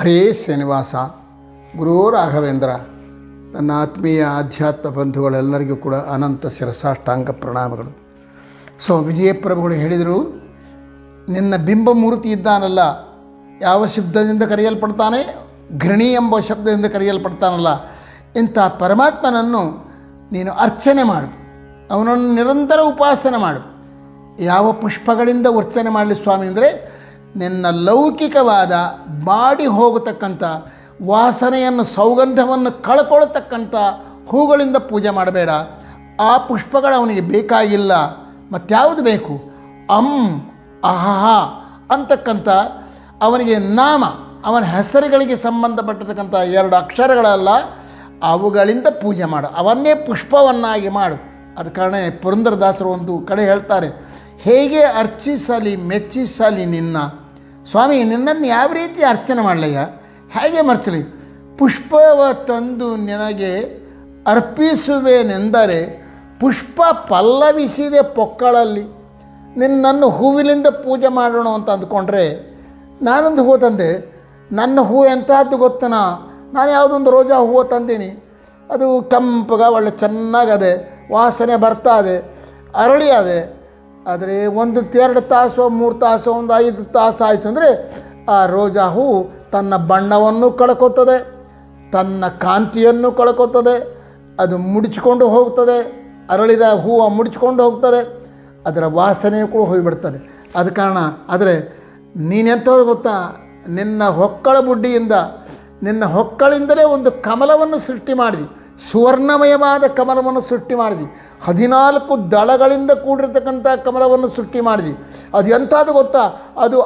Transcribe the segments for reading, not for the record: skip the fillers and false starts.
ಹರೇ ಶ್ರೀನಿವಾಸ. ಗುರು ರಾಘವೇಂದ್ರ. ನನ್ನ ಆತ್ಮೀಯ ಆಧ್ಯಾತ್ಮ ಬಂಧುಗಳೆಲ್ಲರಿಗೂ ಕೂಡ ಅನಂತ ಶಿರಸಾಷ್ಟಾಂಗ ಪ್ರಣಾಮಗಳು. ವಿಜಯಪ್ರಭುಗಳು ಹೇಳಿದರು, ನಿನ್ನ ಬಿಂಬಮೂರ್ತಿ ಇದ್ದಾನಲ್ಲ, ಯಾವ ಶಬ್ದದಿಂದ ಕರೆಯಲ್ಪಡ್ತಾನೆ? ಘೃಣಿ ಎಂಬ ಶಬ್ದದಿಂದ ಕರೆಯಲ್ಪಡ್ತಾನಲ್ಲ, ಇಂಥ ಪರಮಾತ್ಮನನ್ನು ನೀನು ಅರ್ಚನೆ ಮಾಡು, ಅವನನ್ನು ನಿರಂತರ ಉಪಾಸನೆ ಮಾಡು. ಯಾವ ಪುಷ್ಪಗಳಿಂದ ಅರ್ಚನೆ ಮಾಡಲಿ ಸ್ವಾಮಿ ಅಂದರೆ, ನಿನ್ನ ಲೌಕಿಕವಾದ ಬಾಡಿ ಹೋಗತಕ್ಕಂಥ ವಾಸನೆಯನ್ನು, ಸೌಗಂಧವನ್ನು ಕಳ್ಕೊಳ್ತಕ್ಕಂಥ ಹೂಗಳಿಂದ ಪೂಜೆ ಮಾಡಬೇಡ. ಆ ಪುಷ್ಪಗಳು ಅವನಿಗೆ ಬೇಕಾಗಿಲ್ಲ. ಮತ್ಯಾವುದು ಬೇಕು? ಅಹಹ ಅಂತಕ್ಕಂಥ ಅವನಿಗೆ ನಾಮ, ಅವನ ಹೆಸರುಗಳಿಗೆ ಸಂಬಂಧಪಟ್ಟತಕ್ಕಂಥ 2 ಅಕ್ಷರಗಳಲ್ಲ, ಅವುಗಳಿಂದ ಪೂಜೆ ಮಾಡು, ಅವನ್ನೇ ಪುಷ್ಪವನ್ನಾಗಿ ಮಾಡು. ಅದ ಕಾರಣ ಪುರಂದರದಾಸರು ಒಂದು ಕಡೆ ಹೇಳ್ತಾರೆ, ಹೇಗೆ ಅರ್ಚಿಸಲಿ ಮೆಚ್ಚಿಸಲಿ ನಿನ್ನ ಸ್ವಾಮಿ, ನಿನ್ನನ್ನು ಯಾವ ರೀತಿ ಅರ್ಚನೆ ಮಾಡಲಯ್ಯ, ಹೇಗೆ ಮರ್ಚಲಿ? ಪುಷ್ಪವ ತಂದು ನಿನಗೆ ಅರ್ಪಿಸುವೆನೆಂದರೆ ಪುಷ್ಪ ಪಲ್ಲವಿಸಿದೆ ಪೊಕ್ಕಳಲ್ಲಿ. ನಿನ್ನನ್ನು ಹೂವಿನಿಂದ ಪೂಜೆ ಮಾಡೋಣ ಅಂತ ಅಂದ್ಕೊಂಡ್ರೆ, ನಾನೊಂದು ಹೂವು ತಂದೆ. ನನ್ನ ಹೂವು ಎಂಥದ್ದು ಗೊತ್ತನಾ? ನಾನು ಯಾವುದೊಂದು ರೋಜಾ ಹೂವು ತಂದೀನಿ, ಅದು ಕೆಂಪಗ ಒಳ್ಳೆ ಚೆನ್ನಾಗದೆ, ವಾಸನೆ ಬರ್ತಾ ಇದೆ, ಅರಳಿ ಅದೆ. ಆದರೆ 1-2 ತಾಸು 3 ತಾಸು 5 ತಾಸು ಆಯಿತು ಅಂದರೆ ಆ ರೋಜಾ ಹೂವು ತನ್ನ ಬಣ್ಣವನ್ನು ಕಳ್ಕೊತದೆ, ತನ್ನ ಕಾಂತಿಯನ್ನು ಕಳ್ಕೊತದೆ, ಅದು ಮುಡಿಚಿಕೊಂಡು ಹೋಗ್ತದೆ. ಅರಳಿದ ಹೂವು ಮುಡಿಚಿಕೊಂಡು ಹೋಗ್ತದೆ, ಅದರ ವಾಸನೆಯೂ ಕೂಡ ಹೋಗಿಬಿಡ್ತದೆ. ಆದ ಕಾರಣ ಆದರೆ ನೀನೆಂಥವ್ರು ಗೊತ್ತಾ? ನಿನ್ನ ಹೊಕ್ಕಳ ಬುಡ್ಡಿಯಿಂದ, ನಿನ್ನ ಹೊಕ್ಕಳಿಂದಲೇ ಒಂದು ಕಮಲವನ್ನು ಸೃಷ್ಟಿ ಮಾಡಿದಿ, ಸುವರ್ಣಮಯವಾದ ಕಮಲವನ್ನು ಸೃಷ್ಟಿ ಮಾಡಿದಿ, 14 ದಳಗಳಿಂದ ಕೂಡಿರ್ತಕ್ಕಂಥ ಕಮಲವನ್ನು ಸೃಷ್ಟಿ ಮಾಡಿದಿ. ಅದು ಎಂಥದ್ದು ಗೊತ್ತಾ? ಅದು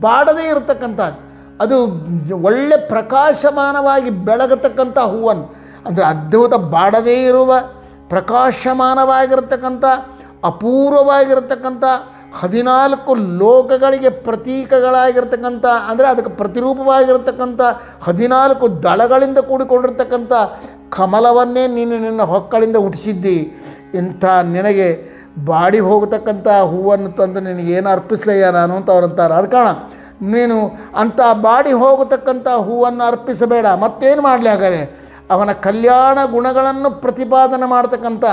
ಬಾಡದೇ ಇರತಕ್ಕಂಥದ್ದು, ಅದು ಒಳ್ಳೆ ಪ್ರಕಾಶಮಾನವಾಗಿ ಬೆಳಗತಕ್ಕಂಥ ಹೂವನ್ನು, ಅಂದರೆ ಅದ್ಭುತ, ಬಾಡದೇ ಇರುವ ಪ್ರಕಾಶಮಾನವಾಗಿರತಕ್ಕಂಥ ಅಪೂರ್ವವಾಗಿರತಕ್ಕಂಥ 14 ಲೋಕಗಳಿಗೆ ಪ್ರತೀಕಗಳಾಗಿರ್ತಕ್ಕಂಥ, ಅಂದರೆ ಅದಕ್ಕೆ ಪ್ರತಿರೂಪವಾಗಿರತಕ್ಕಂಥ 14 ದಳಗಳಿಂದ ಕೂಡಿಕೊಂಡಿರ್ತಕ್ಕಂಥ ಕಮಲವನ್ನೇ ನೀನು ನಿನ್ನ ಹೊಕ್ಕಳಿಂದ ಹುಟ್ಟಿಸಿದ್ದಿ. ಇಂಥ ನಿನಗೆ ಬಾಡಿ ಹೋಗತಕ್ಕಂಥ ಹೂವನ್ನು ತಂದು ನಿನಗೇನು ಅರ್ಪಿಸ್ಲಯ್ಯ ನಾನು ಅಂತ ಅವರಂತಾರೆ. ಅದ ಕಾರಣ ನೀನು ಅಂಥ ಬಾಡಿ ಹೋಗತಕ್ಕಂಥ ಹೂವನ್ನು ಅರ್ಪಿಸಬೇಡ. ಮತ್ತೇನು ಮಾಡಲಿ ಹಾಗಾದರೆ? ಅವನ ಕಲ್ಯಾಣ ಗುಣಗಳನ್ನು ಪ್ರತಿಪಾದನೆ ಮಾಡ್ತಕ್ಕಂಥ,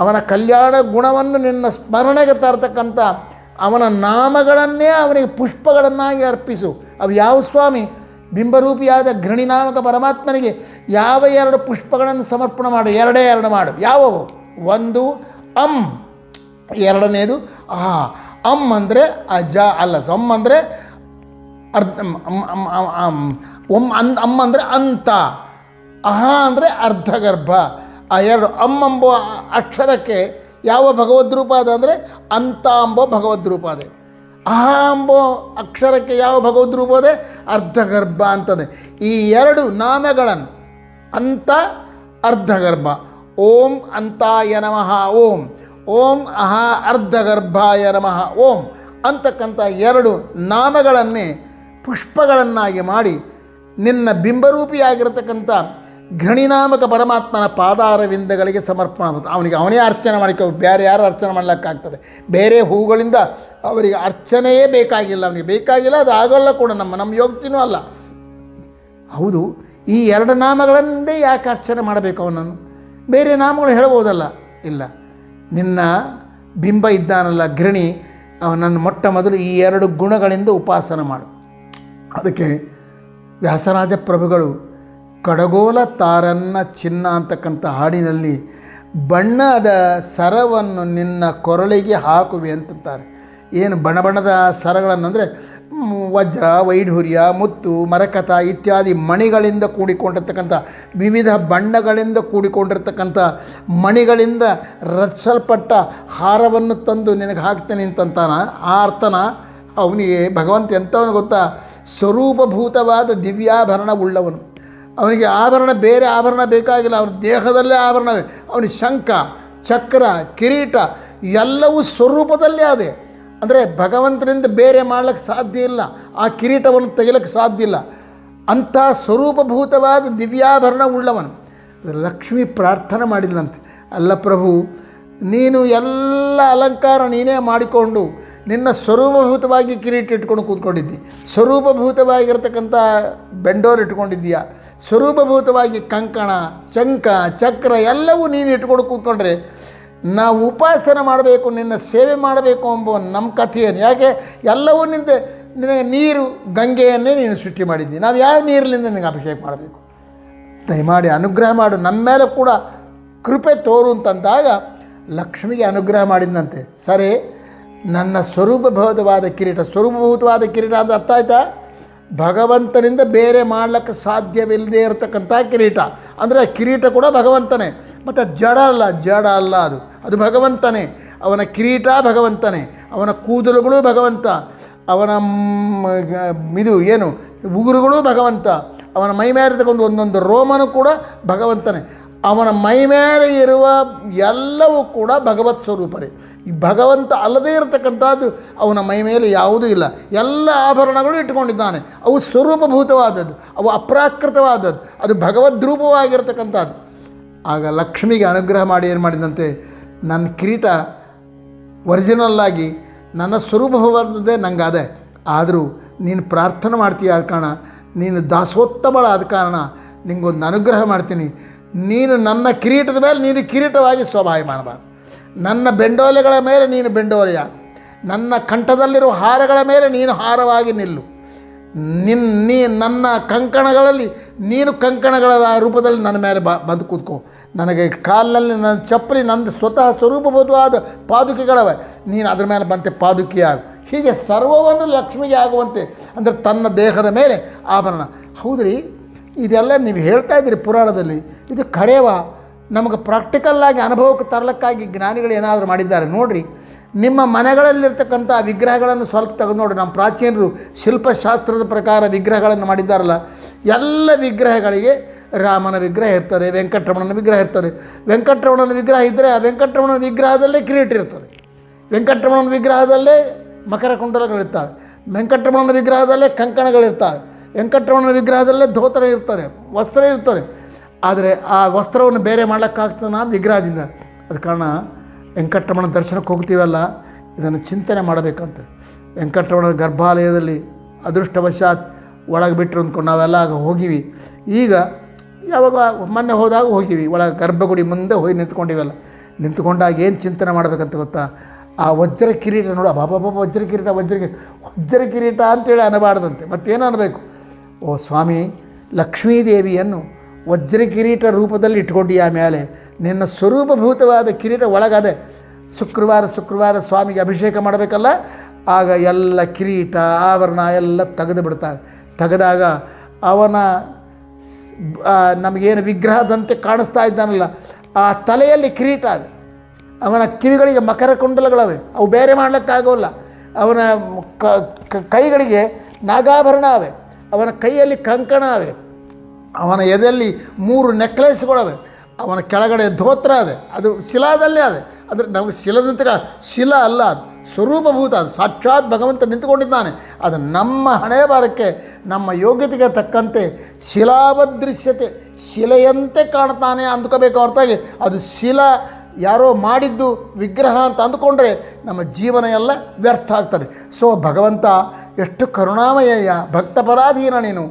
ಅವನ ಕಲ್ಯಾಣ ಗುಣವನ್ನು ನಿನ್ನ ಸ್ಮರಣೆಗೆ ತರತಕ್ಕಂಥ ಅವನ ನಾಮಗಳನ್ನೇ ಅವನಿಗೆ ಪುಷ್ಪಗಳನ್ನಾಗಿ ಅರ್ಪಿಸು. ಅವು ಯಾವ ಸ್ವಾಮಿ? ಬಿಂಬರೂಪಿಯಾದ ಘೃಣಿನಾಮಕ ಪರಮಾತ್ಮನಿಗೆ ಯಾವ 2 ಪುಷ್ಪಗಳನ್ನು ಸಮರ್ಪಣೆ ಮಾಡು? 2 ಮಾಡು. ಯಾವುವು? ಒಂದು ಎರಡನೇದು ಅಂದರೆ ಅಜ ಅಲ್ಲ, ಅಂದರೆ ಅಂದರೆ ಅಂತ, ಅಂದರೆ ಅರ್ಧಗರ್ಭ. ಆ 2 ಎಂಬ ಅಕ್ಷರಕ್ಕೆ ಯಾವ ಭಗವದ್ರೂಪ ಅದ ಅಂದರೆ ಅಂತ ಎಂಬ ಭಗವದ್ರೂಪ ಅದೇ. ಎಂಬ ಅಕ್ಷರಕ್ಕೆ ಯಾವ ಭಗವದ್ರೂಪ ಅದೇ? ಅರ್ಧಗರ್ಭ ಅಂತದೆ. ಈ 2 ನಾಮಗಳನ್ನು, ಅಂತ ಅರ್ಧಗರ್ಭ, ಓಂ ಅಂತಾಯ ನಮಃ ಓಂ, ಓಂ ಅರ್ಧಗರ್ಭಾಯ ನಮಃ ಓಂ ಅಂತಕ್ಕಂಥ 2 ನಾಮಗಳನ್ನೇ ಪುಷ್ಪಗಳನ್ನಾಗಿ ಮಾಡಿ ನಿನ್ನ ಬಿಂಬರೂಪಿಯಾಗಿರತಕ್ಕಂಥ ಘೃಣಿನಾಮಕ ಪರಮಾತ್ಮನ ಪಾದಾರವಿಂದಗಳಿಗೆ ಸಮರ್ಪಣೆ ಆಗುತ್ತೆ. ಅವನೇ ಅರ್ಚನೆ ಮಾಡಿಕೊ, ಬೇರೆ ಯಾರು ಅರ್ಚನೆ ಮಾಡಲಿಕ್ಕಾಗ್ತದೆ? ಬೇರೆ ಹೂಗಳಿಂದ ಅವರಿಗೆ ಅರ್ಚನೆಯೇ ಬೇಕಾಗಿಲ್ಲ, ಅವನಿಗೆ ಬೇಕಾಗಿಲ್ಲ, ಅದು ಆಗೋಲ್ಲ ಕೂಡ, ನಮ್ಮ ಯೋಗ್ಯನೂ ಅಲ್ಲ. ಹೌದು, ಈ 2 ನಾಮಗಳನ್ನೇ ಯಾಕೆ ಅರ್ಚನೆ ಮಾಡಬೇಕು ಅವನನ್ನು? ಬೇರೆ ನಾಮಗಳು ಹೇಳ್ಬೋದಲ್ಲ. ಇಲ್ಲ, ನಿನ್ನ ಬಿಂಬ ಇದ್ದಾನಲ್ಲ ಘೃಣಿ, ಅವನನ್ನು ಮೊಟ್ಟ ಮೊದಲು ಈ 2 ಗುಣಗಳಿಂದ ಉಪಾಸನೆ ಮಾಡು. ಅದಕ್ಕೆ ವ್ಯಾಸರಾಜ ಪ್ರಭುಗಳು ಕಡಗೋಲ ತಾರನ್ನ ಚಿನ್ನ ಅಂತಕ್ಕಂಥ ಹಾಡಿನಲ್ಲಿ ಬಣ್ಣದ ಸರವನ್ನು ನಿನ್ನ ಕೊರಳಿಗೆ ಹಾಕುವೆ ಅಂತಂತಾರೆ. ಏನು ಬಣ್ಣದ ಸರಗಳನ್ನು ಅಂದರೆ ವಜ್ರ, ವೈಢೂರ್ಯ, ಮುತ್ತು, ಮರಕತ ಇತ್ಯಾದಿ ಮಣಿಗಳಿಂದ ಕೂಡಿಕೊಂಡಿರ್ತಕ್ಕಂಥ, ವಿವಿಧ ಬಣ್ಣಗಳಿಂದ ಕೂಡಿಕೊಂಡಿರ್ತಕ್ಕಂಥ ಮಣಿಗಳಿಂದ ರಚಿಸಲ್ಪಟ್ಟ ಹಾರವನ್ನು ತಂದು ನಿನಗೆ ಹಾಕ್ತೇನೆ ಅಂತಂತಾನ. ಆ ಅರ್ಥನ ಅವನಿಗೆ ಭಗವಂತ ಎಂಥವನು ಗೊತ್ತಾ? ಸ್ವರೂಪಭೂತವಾದ ದಿವ್ಯಾಭರಣ ಉಳ್ಳವನು. ಅವನಿಗೆ ಆಭರಣ, ಬೇರೆ ಆಭರಣ ಬೇಕಾಗಿಲ್ಲ, ಅವನ ದೇಹದಲ್ಲೇ ಆಭರಣವೇ. ಅವನಿಗೆ ಶಂಖ, ಚಕ್ರ, ಕಿರೀಟ ಎಲ್ಲವೂ ಸ್ವರೂಪದಲ್ಲೇ ಅದೇ. ಅಂದರೆ ಭಗವಂತನಿಂದ ಬೇರೆ ಮಾಡ್ಲಿಕ್ಕೆ ಸಾಧ್ಯ ಇಲ್ಲ, ಆ ಕಿರೀಟವನ್ನು ತೆಗಿಲಿಕ್ಕೆ ಸಾಧ್ಯ ಇಲ್ಲ. ಅಂಥ ಸ್ವರೂಪಭೂತವಾದ ದಿವ್ಯಾಭರಣ ಉಳ್ಳವನು. ಲಕ್ಷ್ಮಿ ಪ್ರಾರ್ಥನೆ ಮಾಡಿದ್ಲಂತೆ, ಅಲ್ಲ ಪ್ರಭು, ನೀನು ಎಲ್ಲ ಎಲ್ಲ ಅಲಂಕಾರ ನೀನೇ ಮಾಡಿಕೊಂಡು ನಿನ್ನ ಸ್ವರೂಪಭೂತವಾಗಿ ಕಿರೀಟ ಇಟ್ಕೊಂಡು ಕೂತ್ಕೊಂಡಿದ್ದಿ, ಸ್ವರೂಪಭೂತವಾಗಿರ್ತಕ್ಕಂಥ ಬೆಂಡೋರು ಇಟ್ಕೊಂಡಿದ್ದೀಯ, ಸ್ವರೂಪಭೂತವಾಗಿ ಕಂಕಣ ಶಂಖ ಚಕ್ರ ಎಲ್ಲವೂ ನೀನು ಇಟ್ಕೊಂಡು ಕೂತ್ಕೊಂಡ್ರೆ ನಾವು ಉಪಾಸನೆ ಮಾಡಬೇಕು, ನಿನ್ನ ಸೇವೆ ಮಾಡಬೇಕು ಎಂಬ ನಮ್ಮ ಕಥೆಯನ್ನು. ಯಾಕೆ ಎಲ್ಲವೂ ನಿನಗೆ ನೀರು ಗಂಗೆಯನ್ನೇ ನೀನು ಸೃಷ್ಟಿ ಮಾಡಿದ್ದಿ, ನಾವು ಯಾವ ನೀರಿನಿಂದ ನಿನಗೆ ಅಭಿಷೇಕ ಮಾಡಬೇಕು? ದಯಮಾಡಿ ಅನುಗ್ರಹ ಮಾಡು, ನಮ್ಮ ಮೇಲೆ ಕೂಡ ಕೃಪೆ ತೋರು ಅಂತಂದಾಗ ಲಕ್ಷ್ಮಿಗೆ ಅನುಗ್ರಹ ಮಾಡಿದಂತೆ. ಸರಿ, ನನ್ನ ಸ್ವರೂಪಭೂತವಾದ ಕಿರೀಟ ಅಂದರೆ ಅರ್ಥ ಆಯ್ತಾ? ಭಗವಂತನಿಂದ ಬೇರೆ ಮಾಡ್ಲಿಕ್ಕೆ ಸಾಧ್ಯವಿಲ್ಲದೆ ಇರತಕ್ಕಂಥ ಕಿರೀಟ ಅಂದರೆ ಕಿರೀಟ ಕೂಡ ಭಗವಂತನೇ, ಮತ್ತು ಜಡ ಅಲ್ಲ, ಅದು ಭಗವಂತನೇ. ಅವನ ಕಿರೀಟ ಭಗವಂತನೇ, ಅವನ ಕೂದಲುಗಳು ಭಗವಂತ, ಅವನ ಉಗುರುಗಳು ಭಗವಂತ, ಅವನ ಮೈ ಮೇಲೆ ಇರತಕ್ಕಂಥ ಒಂದೊಂದು ರೋಮನು ಕೂಡ ಭಗವಂತನೇ. ಅವನ ಮೈ ಮೇಲೆ ಇರುವ ಎಲ್ಲವೂ ಕೂಡ ಭಗವತ್ ಸ್ವರೂಪರೇ. ಈ ಭಗವಂತ ಅಲ್ಲದೇ ಇರತಕ್ಕಂಥದ್ದು ಅವನ ಮೈ ಮೇಲೆ ಯಾವುದೂ ಇಲ್ಲ. ಎಲ್ಲ ಆಭರಣಗಳು ಇಟ್ಟುಕೊಂಡಿದ್ದಾನೆ, ಅವು ಸ್ವರೂಪಭೂತವಾದದ್ದು, ಅವು ಅಪ್ರಾಕೃತವಾದದ್ದು, ಅದು ಭಗವದ್ರೂಪವಾಗಿರ್ತಕ್ಕಂಥದ್ದು. ಆಗ ಲಕ್ಷ್ಮಿಗೆ ಅನುಗ್ರಹ ಮಾಡಿ ಏನು ಮಾಡಿದಂತೆ, ನನ್ನ ಕಿರೀಟ ಒರಿಜಿನಲ್ಲಾಗಿ ನನ್ನ ಸ್ವರೂಪವಾದದ್ದೇ ನಂಗೆ ಅದೇ. ಆದರೂ ನೀನು ಪ್ರಾರ್ಥನೆ ಮಾಡ್ತೀಯ ಆದ ಕಾರಣ, ನೀನು ದಾಸೋತ್ತಮಳಾದ ಕಾರಣ ನಿಂಗೊಂದು ಅನುಗ್ರಹ ಮಾಡ್ತೀನಿ. ನೀನು ನನ್ನ ಕಿರೀಟದ ಮೇಲೆ ನೀನು ಕಿರೀಟವಾಗಿ ಸ್ವಭಾವಮಾನಬಾರದು, ನನ್ನ ಬೆಂಡೋಲೆಗಳ ಮೇಲೆ ನೀನು ಬೆಂಡೋಲೆಯಾಗು, ನನ್ನ ಕಂಠದಲ್ಲಿರುವ ಹಾರಗಳ ಮೇಲೆ ನೀನು ಹಾರವಾಗಿ ನಿಲ್ಲು, ನನ್ನ ಕಂಕಣಗಳಲ್ಲಿ ನೀನು ಕಂಕಣಗಳ ರೂಪದಲ್ಲಿ ನನ್ನ ಮೇಲೆ ಬಂದು ಕೂತ್ಕೋ. ನನಗೆ ಕಾಲಿನಲ್ಲಿ ನನ್ನ ಚಪ್ಪಲಿ ನಂದು ಸ್ವತಃ ಸ್ವರೂಪಭೂತವಾದ ಪಾದುಕೆಗಳವೆ, ನೀನು ಅದ್ರ ಮೇಲೆ ಬಂತೆ ಪಾದುಕೆಯಾಗು. ಹೀಗೆ ಸರ್ವವನ್ನು ಲಕ್ಷ್ಮಿಗೆ ಆಗುವಂತೆ, ಅಂದರೆ ತನ್ನ ದೇಹದ ಮೇಲೆ ಆಭರಣ. ಹೌದ್ರಿ, ಇದೆಲ್ಲ ನೀವು ಹೇಳ್ತಾ ಇದ್ದೀರಿ ಪುರಾಣದಲ್ಲಿ, ಇದು ಕರೆವಾ? ನಮಗೆ ಪ್ರಾಕ್ಟಿಕಲ್ಲಾಗಿ ಅನುಭವಕ್ಕೆ ತರಲಿಕ್ಕಾಗಿ ಜ್ಞಾನಿಗಳು ಏನಾದರೂ ಮಾಡಿದ್ದಾರೆ ನೋಡಿರಿ. ನಿಮ್ಮ ಮನೆಗಳಲ್ಲಿರ್ತಕ್ಕಂಥ ವಿಗ್ರಹಗಳನ್ನು ಸ್ವಲ್ಪ ತೆಗೆದು ನೋಡಿ. ನಮ್ಮ ಪ್ರಾಚೀನರು ಶಿಲ್ಪಶಾಸ್ತ್ರದ ಪ್ರಕಾರ ವಿಗ್ರಹಗಳನ್ನು ಮಾಡಿದ್ದಾರಲ್ಲ, ಎಲ್ಲ ವಿಗ್ರಹಗಳಿಗೆ ರಾಮನ ವಿಗ್ರಹ ಇರ್ತದೆ, ವೆಂಕಟರಮಣನ ವಿಗ್ರಹ ಇರ್ತದೆ. ವೆಂಕಟರಮಣನ ವಿಗ್ರಹ ಇದ್ದರೆ ಆ ವೆಂಕಟರಮಣನ ವಿಗ್ರಹದಲ್ಲೇ ಕಿರೀಟ ಇರ್ತದೆ, ವೆಂಕಟರಮಣನ ವಿಗ್ರಹದಲ್ಲೇ ಮಕರ ಕುಂಡಲಗಳಿರ್ತವೆ, ವೆಂಕಟರಮಣನ ವಿಗ್ರಹದಲ್ಲೇ ಕಂಕಣಗಳಿರ್ತವೆ, ವೆಂಕಟರಮಣನ ವಿಗ್ರಹದಲ್ಲೇ ಧೋತರ ಇರ್ತಾರೆ, ವಸ್ತ್ರ ಇರ್ತದೆ. ಆದರೆ ಆ ವಸ್ತ್ರವನ್ನು ಬೇರೆ ಮಾಡೋಕ್ಕಾಗ್ತದೆ ನಾವು ವಿಗ್ರಹದಿಂದ. ಅದ ಕಾರಣ ವೆಂಕಟರಮಣ ದರ್ಶನಕ್ಕೆ ಹೋಗ್ತೀವಲ್ಲ, ಇದನ್ನು ಚಿಂತನೆ ಮಾಡಬೇಕಂತ. ವೆಂಕಟರಮಣನ ಗರ್ಭಾಲಯದಲ್ಲಿ ಅದೃಷ್ಟವಶಾತ್ ಒಳಗೆ ಬಿಟ್ಟರು ಅಂದ್ಕೊಂಡು ನಾವೆಲ್ಲ ಆಗ ಹೋಗಿವಿ. ಈಗ ಯಾವಾಗ ಮೊನ್ನೆ ಹೋದಾಗ ಹೋಗಿವಿ, ಒಳಗೆ ಗರ್ಭಗುಡಿ ಮುಂದೆ ಹೋಗಿ ನಿಂತ್ಕೊಂಡಿವಲ್ಲ. ನಿಂತ್ಕೊಂಡಾಗ ಏನು ಚಿಂತನೆ ಮಾಡಬೇಕಂತ ಗೊತ್ತಾ? ಆ ವಜ್ರ ಕಿರೀಟ ನೋಡು, ಬಾಬಾ ವಜ್ರ ಕಿರೀಟ ಅಂತೇಳಿ ಅನ್ನಬಾರ್ದಂತೆ, ಮತ್ತೇನು ಅನ್ನಬೇಕು? ಓ ಸ್ವಾಮಿ, ಲಕ್ಷ್ಮೀದೇವಿಯನ್ನು ವಜ್ರ ಕಿರೀಟ ರೂಪದಲ್ಲಿ ಇಟ್ಕೊಂಡಿಯ ಮೇಲೆ ನಿನ್ನ ಸ್ವರೂಪಭೂತವಾದ ಕಿರೀಟ ಒಳಗದೆ. ಶುಕ್ರವಾರ ಸ್ವಾಮಿಗೆ ಅಭಿಷೇಕ ಮಾಡಬೇಕಲ್ಲ, ಆಗ ಎಲ್ಲ ಕಿರೀಟ ಆಭರಣ ಎಲ್ಲ ತೆಗೆದು ಬಿಡ್ತಾರೆ. ತೆಗೆದಾಗ ಅವನ ನಮಗೇನು ವಿಗ್ರಹದಂತೆ ಕಾಣಿಸ್ತಾ ಇದ್ದಾನಲ್ಲ, ಆ ತಲೆಯಲ್ಲಿ ಕಿರೀಟ ಅದು, ಅವನ ಕಿವಿಗಳಿಗೆ ಮಕರ ಕುಂಡಲಗಳವೆ, ಅವು ಬೇರೆ ಮಾಡಲಿಕ್ಕಾಗೋಲ್ಲ. ಅವನ ಕೈಗಳಿಗೆ ನಾಗಾಭರಣ ಅವೆ, ಅವನ ಕೈಯಲ್ಲಿ ಕಂಕಣ ಅವೆ, ಅವನ ಎದೆಯಲ್ಲಿ 3 ನೆಕ್ಲೆಸ್ಗಳವೆ, ಅವನ ಕೆಳಗಡೆ ಧೋತ್ರ ಅದೆ, ಅದು ಶಿಲಾದಲ್ಲೇ ಅದೆ. ಅಂದರೆ ನಮಗೆ ಶಿಲದಂತೆ ಶಿಲ ಅಲ್ಲ, ಅದು ಸ್ವರೂಪಭೂತ, ಅದು ಸಾಕ್ಷಾತ್ ಭಗವಂತ ನಿಂತುಕೊಂಡಿದ್ದಾನೆ. ಅದು ನಮ್ಮ ಹಣೆ ಬಾರಕ್ಕೆ ನಮ್ಮ ಯೋಗ್ಯತೆಗೆ ತಕ್ಕಂತೆ ಶಿಲಾವದೃಶ್ಯತೆ, ಶಿಲೆಯಂತೆ ಕಾಣ್ತಾನೆ ಅಂದ್ಕೋಬೇಕು ಹೊರತಾಗಿ ಅದು ಶಿಲಾ ಯಾರೋ ಮಾಡಿದ್ದು ವಿಗ್ರಹ ಅಂತ ಅಂದುಕೊಂಡ್ರೆ ನಮ್ಮ ಜೀವನ ಎಲ್ಲ ವ್ಯರ್ಥ ಆಗ್ತದೆ. ಸೊ ಭಗವಂತ ಎಷ್ಟು ಕರುಣಾಮಯ, ಭಕ್ತಪರಾಧೀನ ನೀನು.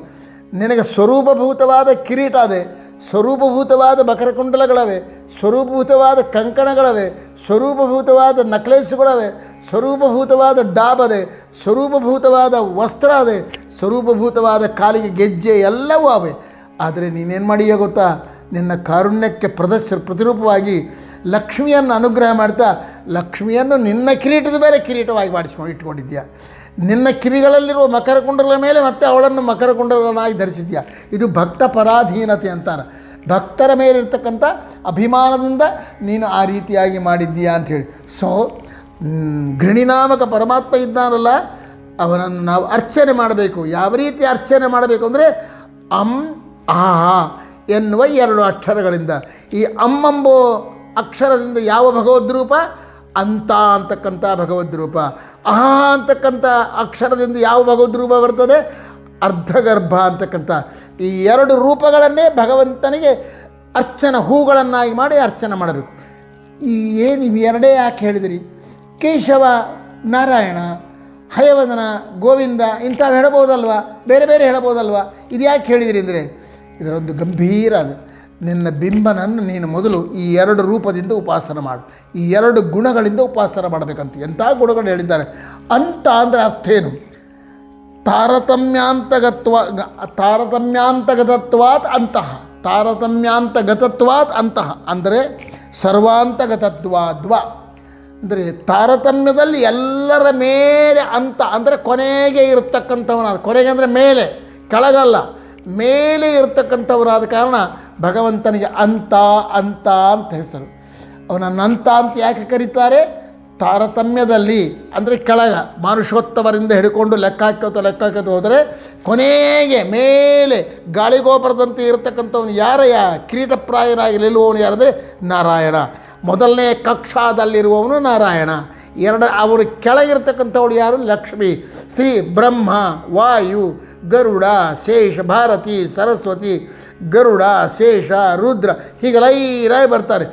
ನಿನಗೆ ಸ್ವರೂಪಭೂತವಾದ ಕಿರೀಟ ಅದೆ, ಸ್ವರೂಪಭೂತವಾದ ಮಕರಕುಂಡಲಗಳವೆ, ಸ್ವರೂಪಭೂತವಾದ ಕಂಕಣಗಳವೆ, ಸ್ವರೂಪಭೂತವಾದ ನಕ್ಲೇಸುಗಳವೆ, ಸ್ವರೂಪಭೂತವಾದ ಡಾಬದೆ, ಸ್ವರೂಪಭೂತವಾದ ವಸ್ತ್ರ ಅದೆ, ಸ್ವರೂಪಭೂತವಾದ ಕಾಲಿಗೆ ಗೆಜ್ಜೆ ಎಲ್ಲವೂ ಅವೆ. ಆದರೆ ನೀನೇನು ಮಾಡಿಯೋ ಗೊತ್ತಾ? ನಿನ್ನ ಕಾರುಣ್ಯಕ್ಕೆ ಪ್ರತಿರೂಪವಾಗಿ ಲಕ್ಷ್ಮಿಯನ್ನು ಅನುಗ್ರಹ ಮಾಡ್ತಾ ಲಕ್ಷ್ಮಿಯನ್ನು ನಿನ್ನ ಕಿರೀಟದ ಮೇಲೆ ಕಿರೀಟವಾಗಿ ಮಾಡಿಸ್ಕೊಂಡು ಇಟ್ಕೊಂಡಿದ್ಯಾ. ನಿನ್ನ ಕಿವಿಗಳಲ್ಲಿರುವ ಮಕರಕುಂಡಲಗಳ ಮೇಲೆ ಮತ್ತೆ ಅವಳನ್ನು ಮಕರಕುಂಡಲಗಳನ್ನಾಗಿ ಧರಿಸಿದ್ಯಾ. ಇದು ಭಕ್ತ ಪರಾಧೀನತೆ ಅಂತಾರೆ. ಭಕ್ತರ ಮೇಲಿರ್ತಕ್ಕಂಥ ಅಭಿಮಾನದಿಂದ ನೀನು ಆ ರೀತಿಯಾಗಿ ಮಾಡಿದ್ದೀಯಾ ಅಂಥೇಳಿ. ಸೊ ಗೃಣಿನಾಮಕ ಪರಮಾತ್ಮ ಇದ್ದಾನಲ್ಲ, ಅವನನ್ನು ನಾವು ಅರ್ಚನೆ ಮಾಡಬೇಕು. ಯಾವ ರೀತಿ ಅರ್ಚನೆ ಮಾಡಬೇಕು ಅಂದರೆ ಎನ್ನುವ 2 ಅಕ್ಷರಗಳಿಂದ. ಈ ಎಂಬೋ ಅಕ್ಷರದಿಂದ ಯಾವ ಭಗವದ್ರೂಪ? ಅಂತಕ್ಕಂಥ ಭಗವದ್ರೂಪ. ಅಂತಕ್ಕಂಥ ಅಕ್ಷರದಿಂದ ಯಾವ ಭಗವದ್ರೂಪ ಬರ್ತದೆ? ಅರ್ಧಗರ್ಭ ಅಂತಕ್ಕಂಥ. ಈ 2 ರೂಪಗಳನ್ನೇ ಭಗವಂತನಿಗೆ ಹೂಗಳನ್ನಾಗಿ ಮಾಡಿ ಅರ್ಚನೆ ಮಾಡಬೇಕು. ಈ ಏನು ಇವೆರಡೇ ಯಾಕೆ ಹೇಳಿದಿರಿ? ಕೇಶವ, ನಾರಾಯಣ, ಹಯವದನ, ಗೋವಿಂದ ಇಂಥವು ಹೇಳಬಹುದಲ್ವ, ಬೇರೆ ಬೇರೆ ಹೇಳಬಹುದಲ್ವ, ಇದು ಯಾಕೆ ಹೇಳಿದಿರಿ ಅಂದರೆ ಇದರೊಂದು ಗಂಭೀರ ಅದು. ನಿನ್ನ ಬಿಂಬನನ್ನು ನೀನು ಮೊದಲು ಈ ಎರಡು ರೂಪದಿಂದ ಉಪಾಸನೆ ಮಾಡು, ಈ ಎರಡು ಗುಣಗಳಿಂದ ಉಪಾಸನೆ ಮಾಡಬೇಕಂತ. ಎಂಥ ಗುಣಗಳು ಹೇಳಿದ್ದಾರೆ ಅಂತ ಅಂದರೆ ಅರ್ಥ ಏನು? ತಾರತಮ್ಯಾಂತಗತತ್ವಾತ್ ಅಂತಹ ಅಂದರೆ ಸರ್ವಾಂತಗತತ್ವಾದ್ವ ಅಂದರೆ ತಾರತಮ್ಯದಲ್ಲಿ ಎಲ್ಲರ ಮೇಲೆ ಅಂತ ಅಂದರೆ ಕೊನೆಗೆ ಇರತಕ್ಕಂಥವನಾದ, ಕೊನೆಗೆ ಅಂದರೆ ಮೇಲೆ, ಕೆಳಗಲ್ಲ, ಮೇಲೆ ಇರತಕ್ಕಂಥವನಾದ ಕಾರಣ ಭಗವಂತನಿಗೆ ಅಂತ ಅಂತ ಅಂತ ಹೆಸರು. ಅವನನ್ನು ಅಂತ ಅಂತ ಯಾಕೆ ಕರೀತಾರೆ? ತಾರತಮ್ಯದಲ್ಲಿ ಅಂದರೆ ಕೆಳಗ ಮಾನುಷೋತ್ತಮರಿಂದ ಹಿಡ್ಕೊಂಡು ಲೆಕ್ಕ ಹಾಕೋತ ಹೋದರೆ ಕೊನೆಗೆ ಮೇಲೆ ಗಾಳಿಗೋಪುರದಂತೆ ಇರತಕ್ಕಂಥವನು ಯಾರಯ್ಯ? ಕಿರೀಟಪ್ರಾಯನಾಗಿ ನಿಲ್ಲುವವನು ಯಾರಂದರೆ ನಾರಾಯಣ. ಮೊದಲನೇ ಕಕ್ಷಾದಲ್ಲಿರುವವನು ನಾರಾಯಣ. ಅವರು ಕೆಳಗಿರ್ತಕ್ಕಂಥವಳು ಯಾರು? ಲಕ್ಷ್ಮಿ. ಶ್ರೀ ಬ್ರಹ್ಮ, ವಾಯು, ಗರುಡ, ಶೇಷ, ಭಾರತಿ, ಸರಸ್ವತಿ, ಗರುಡ, ಶೇಷ, ರುದ್ರ ಹೀಗೆ ಲೈರಾಗಿ ಬರ್ತಾರೆ.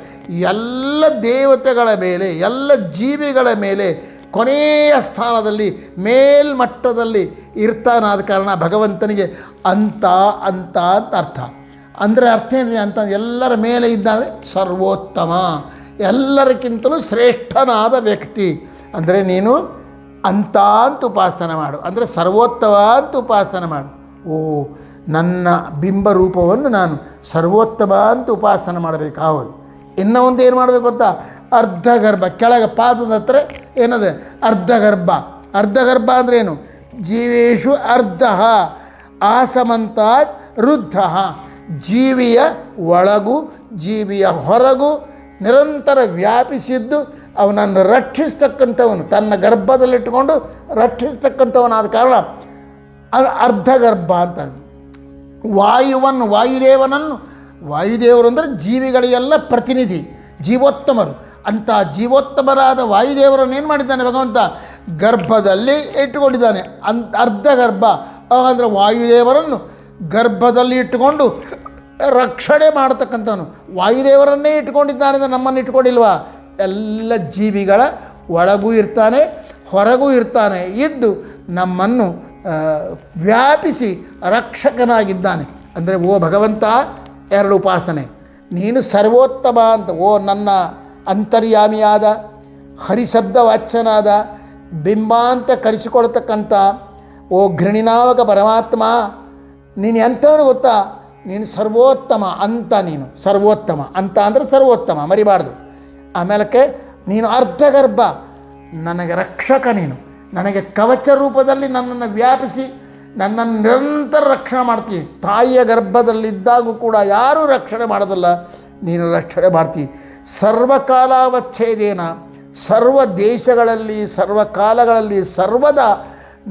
ಎಲ್ಲ ದೇವತೆಗಳ ಮೇಲೆ, ಎಲ್ಲ ಜೀವಿಗಳ ಮೇಲೆ ಕೊನೆಯ ಸ್ಥಾನದಲ್ಲಿ ಮೇಲ್ಮಟ್ಟದಲ್ಲಿ ಇರ್ತಾನಾದ ಕಾರಣ ಭಗವಂತನಿಗೆ ಅಂತ ಅಂತ ಅಂತ ಅರ್ಥ. ಅಂದರೆ ಅರ್ಥ ಏನಿದೆ ಅಂತ? ಎಲ್ಲರ ಮೇಲೆ ಇದ್ದಾನೆ, ಸರ್ವೋತ್ತಮ, ಎಲ್ಲರಿಗಿಂತಲೂ ಶ್ರೇಷ್ಠನಾದ ವ್ಯಕ್ತಿ. ಅಂದರೆ ನೀನು ಅಂತ ಅಂತ ಉಪಾಸನೆ ಮಾಡು, ಅಂದರೆ ಸರ್ವೋತ್ತಮ ಅಂತ ಉಪಾಸನೆ ಮಾಡು. ಓ, ನನ್ನ ಬಿಂಬರೂಪವನ್ನು ನಾನು ಸರ್ವೋತ್ತಮ ಅಂತ ಉಪಾಸನೆ ಮಾಡಬೇಕು. ಹೌದು. ಇನ್ನೂ ಒಂದು ಏನು ಮಾಡಬೇಕು ಗೊತ್ತಾ? ಅರ್ಧಗರ್ಭ, ಕೆಳಗೆ ಪಾದದ ಹತ್ರ ಏನದೆ ಅರ್ಧಗರ್ಭ. ಅರ್ಧಗರ್ಭ ಅಂದರೆ ಏನು? ಜೀವೇಶು ಅರ್ಧ ಆಸಮಂತಾತ್ ವೃದ್ಧ. ಜೀವಿಯ ಒಳಗೂ ಜೀವಿಯ ಹೊರಗೂ ನಿರಂತರ ವ್ಯಾಪಿಸಿದ್ದು ಅವನನ್ನು ರಕ್ಷಿಸ್ತಕ್ಕಂಥವನು, ತನ್ನ ಗರ್ಭದಲ್ಲಿಟ್ಟುಕೊಂಡು ರಕ್ಷಿಸ್ತಕ್ಕಂಥವನಾದ ಕಾರಣ ಅರ್ಧಗರ್ಭ ಅಂತ. ವಾಯುದೇವರು ಅಂದರೆ ಜೀವಿಗಳಿಗೆಲ್ಲ ಪ್ರತಿನಿಧಿ, ಜೀವೋತ್ತಮರು. ಅಂಥ ಜೀವೋತ್ತಮರಾದ ವಾಯುದೇವರನ್ನು ಏನು ಮಾಡಿದ್ದಾನೆ ಭಗವಂತ? ಗರ್ಭದಲ್ಲಿ ಇಟ್ಟುಕೊಂಡಿದ್ದಾನೆ. ಅರ್ಧಗರ್ಭ ಅಂದರೆ ವಾಯುದೇವರನ್ನು ಗರ್ಭದಲ್ಲಿ ಇಟ್ಟುಕೊಂಡು ರಕ್ಷಣೆ ಮಾಡತಕ್ಕಂಥವನು. ವಾಯುದೇವರನ್ನೇ ಇಟ್ಕೊಂಡಿದ್ದಾನೆ ಅಂದರೆ ನಮ್ಮನ್ನು ಇಟ್ಕೊಂಡಿಲ್ವಾ? ಎಲ್ಲ ಜೀವಿಗಳ ಒಳಗೂ ಇರ್ತಾನೆ, ಹೊರಗೂ ಇರ್ತಾನೆ, ಇದ್ದು ನಮ್ಮನ್ನು ವ್ಯಾಪಿಸಿ ರಕ್ಷಕನಾಗಿದ್ದಾನೆ. ಅಂದರೆ ಓ ಭಗವಂತ, ಎರಡು ಉಪಾಸನೆ. ನೀನು ಸರ್ವೋತ್ತಮ ಅಂತ, ಓ ನನ್ನ ಅಂತರ್ಯಾಮಿಯಾದ ಹರಿಶಬ್ದ ವಾಚ್ಯನಾದ ಬಿಂಬ ಅಂತ ಕರೆಸಿಕೊಳ್ತಕ್ಕಂಥ ಓ ಘೃಣಿನಾವಕ ಪರಮಾತ್ಮ, ನೀನು ಎಂಥವನು ಗೊತ್ತಾ? ನೀನು ಸರ್ವೋತ್ತಮ ಅಂತ. ನೀನು ಸರ್ವೋತ್ತಮ ಅಂತ ಅಂದರೆ ಸರ್ವೋತ್ತಮ, ಮರಿಬಾರ್ದು. ಆಮೇಲಕ್ಕೆ ನೀನು ಅರ್ಧಗರ್ಭ, ನನಗೆ ರಕ್ಷಕ. ನೀನು ನನಗೆ ಕವಚ ರೂಪದಲ್ಲಿ ನನ್ನನ್ನು ವ್ಯಾಪಿಸಿ ನನ್ನನ್ನು ನಿರಂತರ ರಕ್ಷಣೆ ಮಾಡ್ತೀವಿ. ತಾಯಿಯ ಗರ್ಭದಲ್ಲಿದ್ದಾಗೂ ಕೂಡ ಯಾರೂ ರಕ್ಷಣೆ ಮಾಡೋದಿಲ್ಲ, ನೀನು ರಕ್ಷಣೆ ಮಾಡ್ತೀವಿ. ಸರ್ವಕಾಲಾವಚ್ಛೇದೇನ, ಸರ್ವ ದೇಶಗಳಲ್ಲಿ ಸರ್ವಕಾಲಗಳಲ್ಲಿ ಸರ್ವದಾ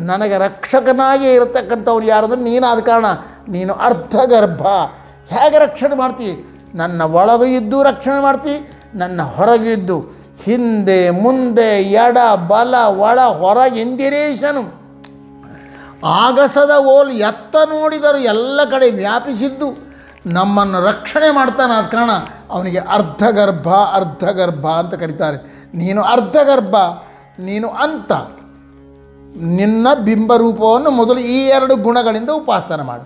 ನನಗೆ ರಕ್ಷಕನಾಗಿ ಇರತಕ್ಕಂಥವ್ರು ಯಾರಾದರೂ ನೀನಾದ ಕಾರಣ ನೀನು ಅರ್ಧಗರ್ಭ. ಹೇಗೆ ರಕ್ಷಣೆ ಮಾಡ್ತೀವಿ? ನನ್ನ ಒಳಗೂ ಇದ್ದು ರಕ್ಷಣೆ ಮಾಡ್ತೀವಿ, ನನ್ನ ಹೊರಗೂ ಇದ್ದು, ಹಿಂದೆ ಮುಂದೆ ಎಡ ಬಲ ಒಳ ಹೊರಗೆ ಇಂದಿರೇಶನು ಆಗಸದ ಓಲ್ ಎತ್ತ ನೋಡಿದರೂ ಎಲ್ಲ ಕಡೆ ವ್ಯಾಪಿಸಿದ್ದು ನಮ್ಮನ್ನು ರಕ್ಷಣೆ ಮಾಡ್ತಾನೆ. ಆದ ಕಾರಣ ಅವನಿಗೆ ಅರ್ಧಗರ್ಭ ಅಂತ ಕರೀತಾರೆ. ನೀನು ಅರ್ಧಗರ್ಭ, ನೀನು ಅಂತ. ನಿನ್ನ ಬಿಂಬರೂಪವನ್ನು ಮೊದಲು ಈ ಎರಡು ಗುಣಗಳಿಂದ ಉಪಾಸನೆ ಮಾಡು.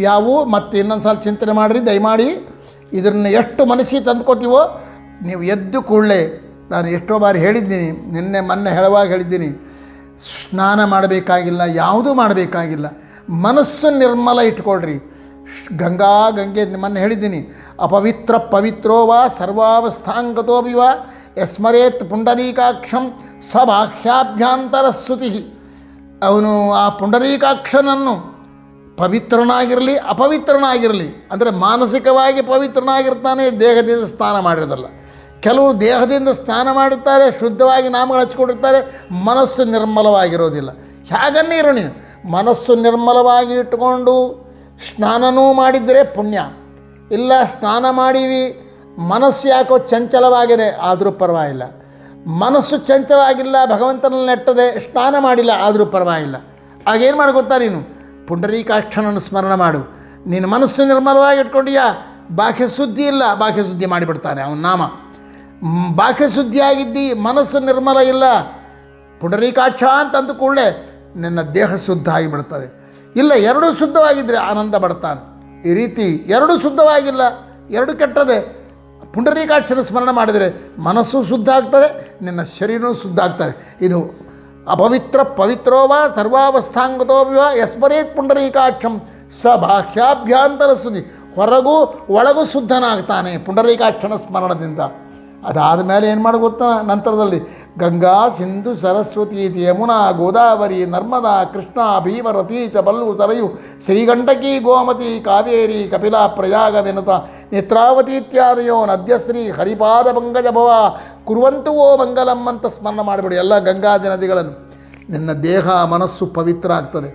ಯಾವುವು ಮತ್ತೆ ಇನ್ನೊಂದು ಸಲ ಚಿಂತನೆ ಮಾಡಿರಿ ದಯಮಾಡಿ. ಇದನ್ನು ಎಷ್ಟು ಮನಸ್ಸಿಗೆ ತಂದ್ಕೋತೀವೋ ನೀವು ಎದ್ದು ಕೂಡಲೇ, ನಾನು ಎಷ್ಟೋ ಬಾರಿ ಹೇಳಿದ್ದೀನಿ, ಮೊನ್ನೆ ಹೇಳುವಾಗ ಹೇಳಿದ್ದೀನಿ, ಸ್ನಾನ ಮಾಡಬೇಕಾಗಿಲ್ಲ, ಯಾವುದೂ ಮಾಡಬೇಕಾಗಿಲ್ಲ, ಮನಸ್ಸು ನಿರ್ಮಲ ಇಟ್ಕೊಳ್ರಿ. ಗಂಗೆ ಮೊನ್ನೆ ಹೇಳಿದ್ದೀನಿ, ಅಪವಿತ್ರ ಪವಿತ್ರೋ ವಾ ಸರ್ವಾವಸ್ಥಾಂಗತೋಪಿ ವಾ ಯಸ್ಮರೇತ್ ಪುಂಡರೀಕಾಕ್ಷಂ ಸ ಬಾಹ್ಯಾಭ್ಯಾಂತರ ಸ್ತುತಿ. ಅವನು ಆ ಪುಂಡರೀಕಾಕ್ಷನನ್ನು ಪವಿತ್ರನಾಗಿರಲಿ ಅಪವಿತ್ರನಾಗಿರಲಿ, ಅಂದರೆ ಮಾನಸಿಕವಾಗಿ ಪವಿತ್ರನಾಗಿರ್ತಾನೆ, ದೇಹದಿಂದ ಸ್ನಾನ ಮಾಡಿರೋದಲ್ಲ. ಕೆಲವರು ದೇಹದಿಂದ ಸ್ನಾನ ಮಾಡುತ್ತಾರೆ, ಶುದ್ಧವಾಗಿ ನಾಮಗಳು ಹಚ್ಕೊಂಡಿರ್ತಾರೆ, ಮನಸ್ಸು ನಿರ್ಮಲವಾಗಿರೋದಿಲ್ಲ. ಹೇಗನ್ನೇ ಇರೋ ನೀನು ಮನಸ್ಸು ನಿರ್ಮಲವಾಗಿ ಇಟ್ಟುಕೊಂಡು ಸ್ನಾನನೂ ಮಾಡಿದರೆ ಪುಣ್ಯ. ಇಲ್ಲ ಸ್ನಾನ ಮಾಡೀವಿ, ಮನಸ್ಸು ಯಾಕೋ ಚಂಚಲವಾಗಿದೆ, ಆದರೂ ಪರವಾಗಿಲ್ಲ. ಮನಸ್ಸು ಚಂಚಲ ಆಗಿಲ್ಲ, ಭಗವಂತನಲ್ಲಿ ನೆಟ್ಟದೆ, ಸ್ನಾನ ಮಾಡಿಲ್ಲ, ಆದರೂ ಪರವಾಗಿಲ್ಲ. ಆಗೇನು ಮಾಡಿ ಗೊತ್ತಾ? ನೀನು ಪುಂಡರೀಕಾಕ್ಷನನ್ನು ಸ್ಮರಣ ಮಾಡು. ನೀನು ಮನಸ್ಸು ನಿರ್ಮಲವಾಗಿ ಇಟ್ಕೊಂಡಿಯಾ, ಬಾಹ್ಯ ಸುದ್ದಿ ಇಲ್ಲ, ಬಾಹ್ಯ ಸುದ್ದಿ ಮಾಡಿಬಿಡ್ತಾನೆ ಅವನ ನಾಮ. ಬಾಹ್ಯ ಶುದ್ಧಿಯಾಗಿದ್ದಿ, ಮನಸ್ಸು ನಿರ್ಮಲ ಇಲ್ಲ, ಪುಂಡರೀಕಾಕ್ಷ ಅಂತ ಅಂದ ಕೂಡಲೇ ನಿನ್ನ ದೇಹ ಶುದ್ಧ ಆಗಿಬಿಡ್ತದೆ. ಇಲ್ಲ, ಎರಡೂ ಶುದ್ಧವಾಗಿದ್ದರೆ ಆನಂದ ಪಡ್ತಾನೆ. ಈ ರೀತಿ ಎರಡೂ ಶುದ್ಧವಾಗಿಲ್ಲ, ಎರಡು ಕೆಟ್ಟದೆ. ಪುಂಡರೀಕಾಕ್ಷನ ಸ್ಮರಣ ಮಾಡಿದರೆ ಮನಸ್ಸು ಶುದ್ಧ ಆಗ್ತದೆ, ನಿನ್ನ ಶರೀರವೂ ಶುದ್ಧ ಆಗ್ತದೆ. ಇದು ಅಪವಿತ್ರ ಪವಿತ್ರೋವ ಸರ್ವಾವಸ್ಥಾಂಗತೋ ವಿವ ಯಸ್ಮರೇತ್ ಪುಂಡರೀಕಾಕ್ಷಂ ಸ ಬಾಹ್ಯಾಭ್ಯಾಂತರ ಶುದ್ಧಿ, ಹೊರಗೂ ಒಳಗೂ ಶುದ್ಧನಾಗ್ತಾನೆ ಪುಂಡರೀಕಾಕ್ಷನ ಸ್ಮರಣದಿಂದ. ಅದಾದ ಮೇಲೆ ಏನು ಮಾಡಿ ಗೊತ್ತಾ, ನಂತರದಲ್ಲಿ ಗಂಗಾ ಸಿಂಧು ಸರಸ್ವತಿ ಯಮುನಾ ಗೋದಾವರಿ ನರ್ಮದಾ ಕೃಷ್ಣ ಭೀಮರತಿ ಚ ಬಲ್ಲು ತರಯು ಶ್ರೀಗಂಡಕಿ ಗೋಮತಿ ಕಾವೇರಿ ಕಪಿಲಾ ಪ್ರಯಾಗ ವಿನತ ನೇತ್ರಾವತಿ ಇತ್ಯಾದಿಯೋ ನದ್ಯಶ್ರೀ ಹರಿಪಾದ ಪಂಕಜ ಭವ ಕುರುವಂತು ಓ ಮಂಗಲಂ ಅಂತ ಸ್ಮರಣ ಮಾಡಿಬಿಡಿ ಎಲ್ಲ ಗಂಗಾದಿ ನದಿಗಳನ್ನು. ನಿನ್ನ ದೇಹ ಮನಸ್ಸು ಪವಿತ್ರ ಆಗ್ತದೆ.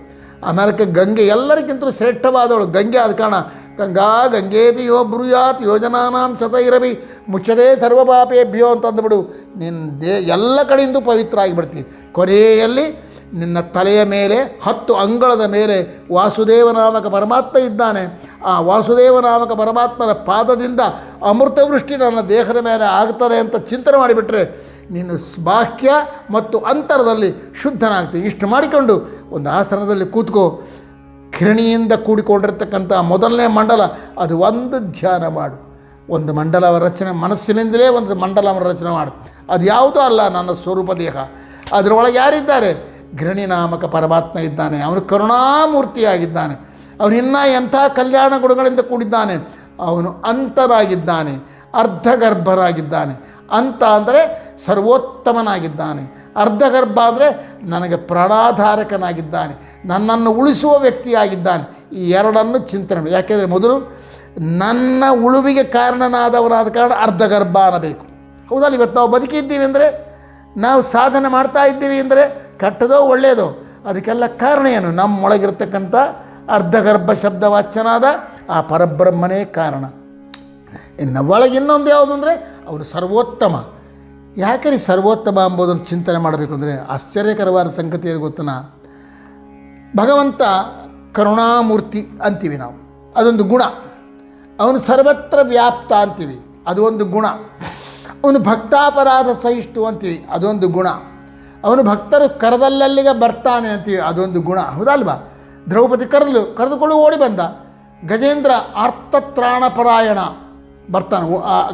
ಆಮೇಲೆ ಗಂಗೆ ಎಲ್ಲರಿಗಿಂತಲೂ ಶ್ರೇಷ್ಠವಾದವಳು ಗಂಗೆ. ಆದ ಕಾರಣ ಗಂಗಾ ಗಂಗೇತಿ ಯೋ ಬ್ರೂಯಾತ್ ಯೋಜನಾನಾಂ ಶತೈರವಿ ಮುಚ್ಚದೇ ಸರ್ವಪಾಪೇಭ್ಯೋ ಅಂತಂದುಬಿಡು. ನಿನ್ನ ಎಲ್ಲ ಕಡೆಯಿಂದ ಪವಿತ್ರ ಆಗಿಬಿಡ್ತೀವಿ. ಕೊನೆಯಲ್ಲಿ ನಿನ್ನ ತಲೆಯ ಮೇಲೆ 10 ಅಂಗಳದ ಮೇಲೆ ವಾಸುದೇವ ನಾಮಕ ಪರಮಾತ್ಮ ಇದ್ದಾನೆ. ಆ ವಾಸುದೇವ ನಾಮಕ ಪರಮಾತ್ಮನ ಪಾದದಿಂದ ಅಮೃತವೃಷ್ಟಿ ನನ್ನ ದೇಹದ ಮೇಲೆ ಆಗ್ತದೆ ಅಂತ ಚಿಂತನೆ ಮಾಡಿಬಿಟ್ರೆ ನೀನು ಬಾಹ್ಯ ಮತ್ತು ಅಂತರದಲ್ಲಿ ಶುದ್ಧನಾಗ್ತೀವಿ. ಇಷ್ಟು ಮಾಡಿಕೊಂಡು ಒಂದು ಆಸನದಲ್ಲಿ ಕೂತ್ಕೋ. ಕಿರಣಿಯಿಂದ ಕೂಡಿಕೊಂಡಿರ್ತಕ್ಕಂಥ ಮೊದಲನೇ ಮಂಡಲ ಅದು ಒಂದು ಧ್ಯಾನ ಮಾಡು. ಒಂದು ಮಂಡಲ ರಚನೆ ಮನಸ್ಸಿನಿಂದಲೇ ಒಂದು ಮಂಡಲ ರಚನೆ ಮಾಡು. ಅದು ಯಾವುದೂ ಅಲ್ಲ, ನನ್ನ ಸ್ವರೂಪ ದೇಹ. ಅದರೊಳಗೆ ಯಾರಿದ್ದಾರೆ? ಗಿರಣಿ ನಾಮಕ ಪರಮಾತ್ಮ ಇದ್ದಾನೆ. ಅವನು ಕರುಣಾಮೂರ್ತಿಯಾಗಿದ್ದಾನೆ. ಅವನು ಇನ್ನೂ ಎಂಥ ಕಲ್ಯಾಣ ಗುಣಗಳಿಂದ ಕೂಡಿದ್ದಾನೆ. ಅವನು ಅಂತರಾಗಿದ್ದಾನೆ, ಅರ್ಧಗರ್ಭರಾಗಿದ್ದಾನೆ. ಅಂತ ಅಂದರೆ ಸರ್ವೋತ್ತಮನಾಗಿದ್ದಾನೆ. ಅರ್ಧಗರ್ಭ ಅಂದರೆ ನನಗೆ ಪ್ರಾಣಾಧಾರಕನಾಗಿದ್ದಾನೆ, ನನ್ನನ್ನು ಉಳಿಸುವ ವ್ಯಕ್ತಿಯಾಗಿದ್ದಾನೆ. ಈ ಎರಡನ್ನು ಚಿಂತನೆ ಮಾಡಿ. ಯಾಕೆಂದರೆ ಮೊದಲು ನನ್ನ ಉಳುವಿಗೆ ಕಾರಣನಾದವನಾದ ಕಾರಣ ಅರ್ಧಗರ್ಭ ಅನ್ನಬೇಕು. ಹೌದಲ್ಲ? ಇವತ್ತು ನಾವು ಬದುಕಿದ್ದೀವಿ ಅಂದರೆ, ನಾವು ಸಾಧನೆ ಮಾಡ್ತಾ ಇದ್ದೀವಿ ಅಂದರೆ ಕೆಟ್ಟದೋ ಒಳ್ಳೆಯದೋ ಅದಕ್ಕೆಲ್ಲ ಕಾರಣ ಏನು? ನಮ್ಮೊಳಗಿರ್ತಕ್ಕಂಥ ಅರ್ಧಗರ್ಭ ಶಬ್ದವಾಚ್ಯನಾದ ಆ ಪರಬ್ರಹ್ಮನೇ ಕಾರಣ. ಇನ್ನು ಒಳಗೆ ಇನ್ನೊಂದು ಯಾವುದು ಅಂದರೆ ಅವನು ಸರ್ವೋತ್ತಮ. ಯಾಕೆ ಸರ್ವೋತ್ತಮ ಎಂಬುದನ್ನು ಚಿಂತನೆ ಮಾಡಬೇಕು ಅಂದರೆ ಆಶ್ಚರ್ಯಕರವಾದ ಸಂಗತಿ ಏನು ಗೊತ್ತನ? ಭಗವಂತ ಕರುಣಾಮೂರ್ತಿ ಅಂತೀವಿ ನಾವು, ಅದೊಂದು ಗುಣ. ಅವನು ಸರ್ವತ್ರ ವ್ಯಾಪ್ತ ಅಂತೀವಿ, ಅದು ಒಂದು ಗುಣ. ಅವನು ಭಕ್ತಾಪರಾಧ ಸಹಿಷ್ಣು ಅಂತೀವಿ, ಅದೊಂದು ಗುಣ. ಅವನು ಭಕ್ತರು ಕರೆದಲ್ಲಲ್ಲಿಗೆ ಬರ್ತಾನೆ ಅಂತೀವಿ, ಅದೊಂದು ಗುಣ. ಹೌದಲ್ವಾ? ದ್ರೌಪದಿ ಕರೆದುಕೊಂಡು ಓಡಿ ಬಂದ. ಗಜೇಂದ್ರ ಆರ್ತತ್ರಾಣಪರಾಯಣ ಬರ್ತಾನೆ.